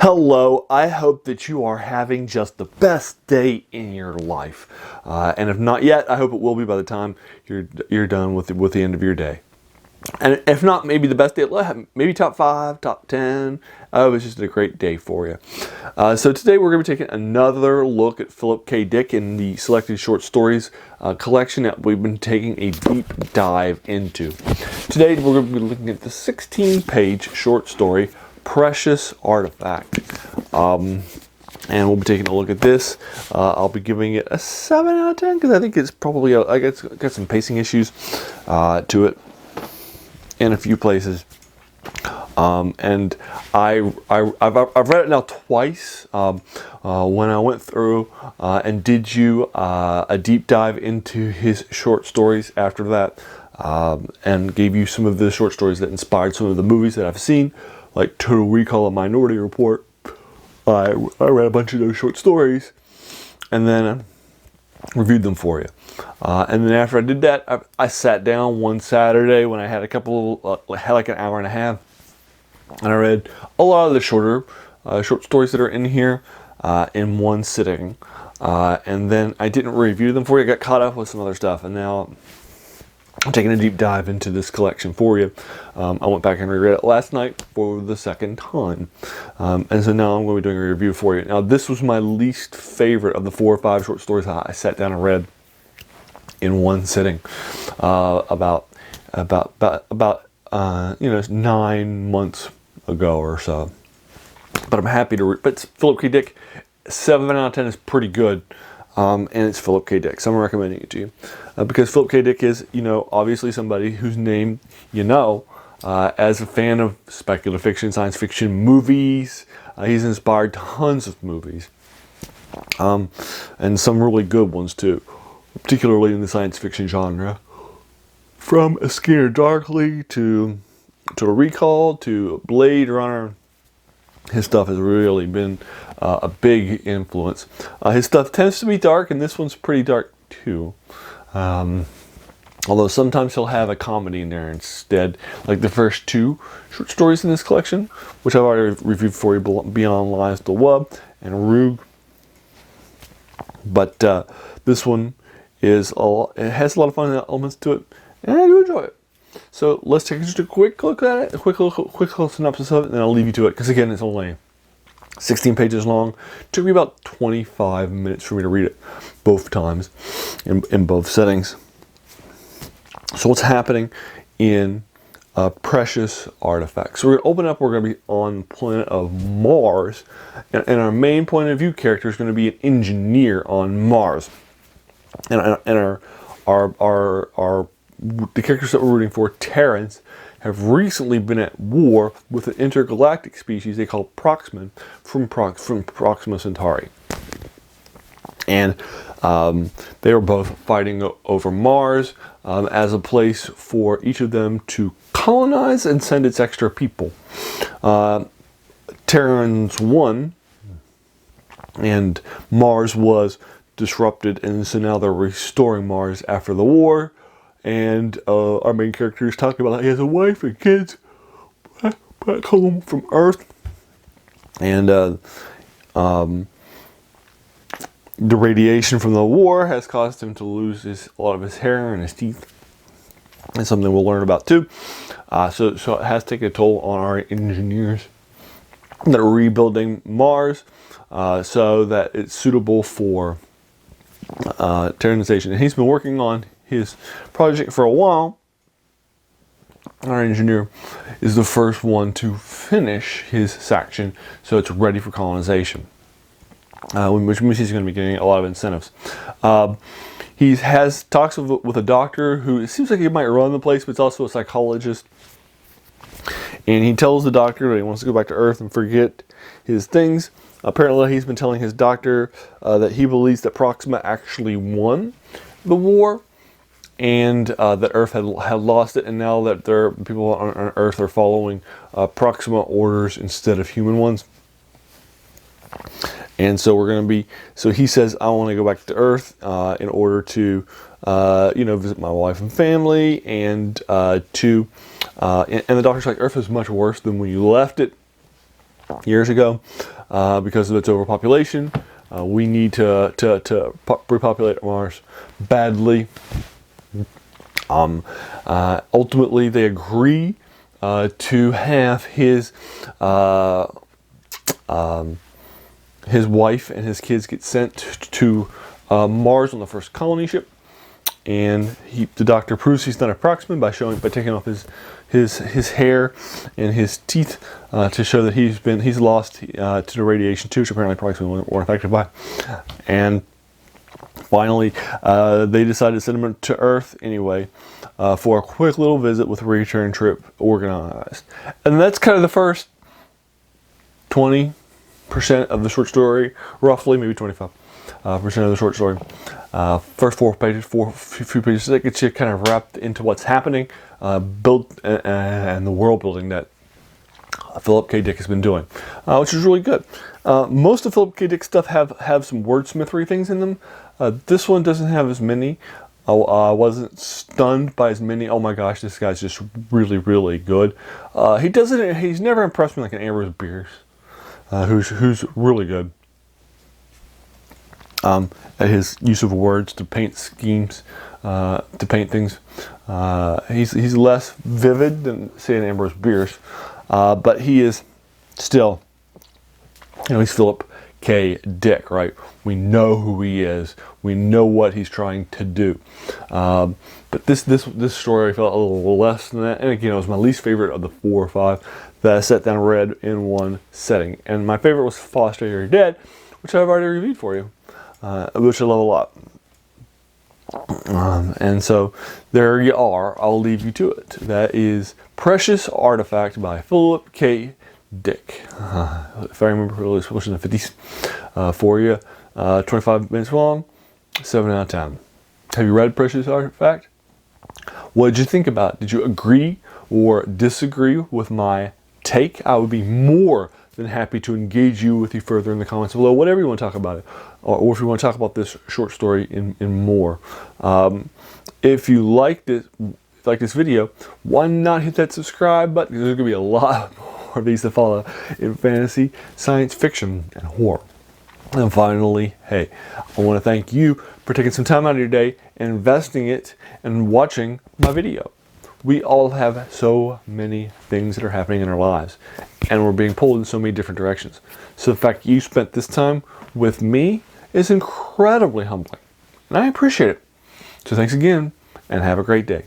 Hello, I hope that you are having just the best day in your life. And if not yet, I hope it will be by the time you're done with the end of your day. And if not, maybe the best day, maybe top 5, top 10. It was just a great day for you. So today we're going to be taking another look at Philip K. Dick in the Selected Short Stories collection that we've been taking a deep dive into. Today we're going to be looking at the 16-page short story, Precious Artifact. And we'll be taking a look at this. I'll be giving it a 7 out of 10 because I think it's probably, it's got some pacing issues to it in a few places. And I've read it now twice. When I went through and did you a deep dive into his short stories after that, and gave you some of the short stories that inspired some of the movies that I've seen, like Total Recall and Minority Report. I read a bunch of those short stories and then reviewed them for you. And then after I did that, I sat down one Saturday when I had had like an hour and a half, and I read a lot of the short stories that are in here in one sitting. And then I didn't review them for you. I got caught up with some other stuff, and now I'm taking a deep dive into this collection for you. I went back and reread it last night for the second time. And so now I'm going to be doing a review for you. Now, this was my least favorite of the 4 or 5 short stories I sat down and read in one sitting about 9 months ago or so. But I'm happy to read. But Philip K. Dick, 7 out of 10 is pretty good. And it's Philip K. Dick, so I'm recommending it to you. Because Philip K. Dick is, obviously somebody whose name as a fan of speculative fiction, science fiction movies. He's inspired tons of movies. And some really good ones too, particularly in the science fiction genre. From A Scanner Darkly to Total Recall to Blade Runner. His stuff has really been a big influence. His stuff tends to be dark, and this one's pretty dark too. Although sometimes he'll have a comedy in there instead, like the first 2 short stories in this collection, which I've already reviewed for you, Beyond Lies the Wub and Roog. But this one it has a lot of fun elements to it, and I do enjoy it. So let's take just a quick look at it, a quick little synopsis of it, and then I'll leave you to it, because again, it's only 16 pages long. It took me about 25 minutes for me to read it both times in both settings. So what's happening in Precious Artifact? So we're going to open up, we're going to be on the planet of Mars, and our main point of view character is going to be an engineer on Mars. And the characters that we're rooting for, Terrans, have recently been at war with an intergalactic species they call Proxima from Proxima Centauri. And they were both fighting over Mars as a place for each of them to colonize and send its extra people. Terrans won, and Mars was disrupted, and so now they're restoring Mars after the war. And our main character is talking about how he has a wife and kids back home from Earth. And the radiation from the war has caused him to lose a lot of his hair and his teeth. It's something we'll learn about too. So it has taken a toll on our engineers that are rebuilding Mars so that it's suitable for Terranization. And he's been working on his project for a while. Our engineer is the first one to finish his section, so it's ready for colonization, which means he's going to be getting a lot of incentives. He has talks with a doctor who it seems like he might run the place, but it's also a psychologist. And he tells the doctor that he wants to go back to Earth and forget his things. Apparently, he's been telling his doctor that he believes that Proxima actually won the war, and that Earth had lost it, and now that people on Earth are following Proxima orders instead of human ones. And so he says, I want to go back to Earth in order to, visit my wife and family, and the doctor's like, Earth is much worse than when you left it. years ago. because of its overpopulation. We need to repopulate Mars badly. Ultimately, they agree to have his wife and his kids get sent to Mars on the first colony ship, and the doctor proves he's not a Proxman by taking off his hair and his teeth to show that he's lost to the radiation too, which apparently Proxman weren't affected by. And finally, they decided to send him to Earth anyway for a quick little visit with a return trip organized. And that's kind of the first 20% of the short story, roughly, maybe 25% of the short story. First few pages, that gets you kind of wrapped into what's happening, built and the world building that Philip K. Dick has been doing, which is really good. Most of Philip K. Dick's stuff have some wordsmithery things in them. This one doesn't have as many. I wasn't stunned by as many. Oh my gosh, this guy's just really, really good. He's never impressed me like an Ambrose Bierce, who's really good at his use of words to paint schemes, to paint things. He's less vivid than, say, an Ambrose Bierce, but he is still, he's Philip K. Dick, right? We know who he is. We know what he's trying to do. But this story felt a little less than that. And again, it was my least favorite of the 4 or 5 that I sat down and read in one setting. And my favorite was Fall Australia You're Dead, which I've already reviewed for you, which I love a lot. And so there you are. I'll leave you to it. That is Precious Artifact by Philip K. Dick. If I remember, it was published in the 50s for you. 25 minutes long, 7 out of 10. Have you read Precious Artifact? What did you think about it? Did you agree or disagree with my take? I would be more than happy to engage you further in the comments below, whatever you want to talk about it, or if you want to talk about this short story in more. If you like this video, why not hit that subscribe button? There's going to be a lot more of these to follow in fantasy, science fiction, and horror. And finally, hey, I want to thank you for taking some time out of your day and investing it and watching my video. We all have so many things that are happening in our lives, and we're being pulled in so many different directions. So the fact you spent this time with me is incredibly humbling, and I appreciate it. So thanks again, and have a great day.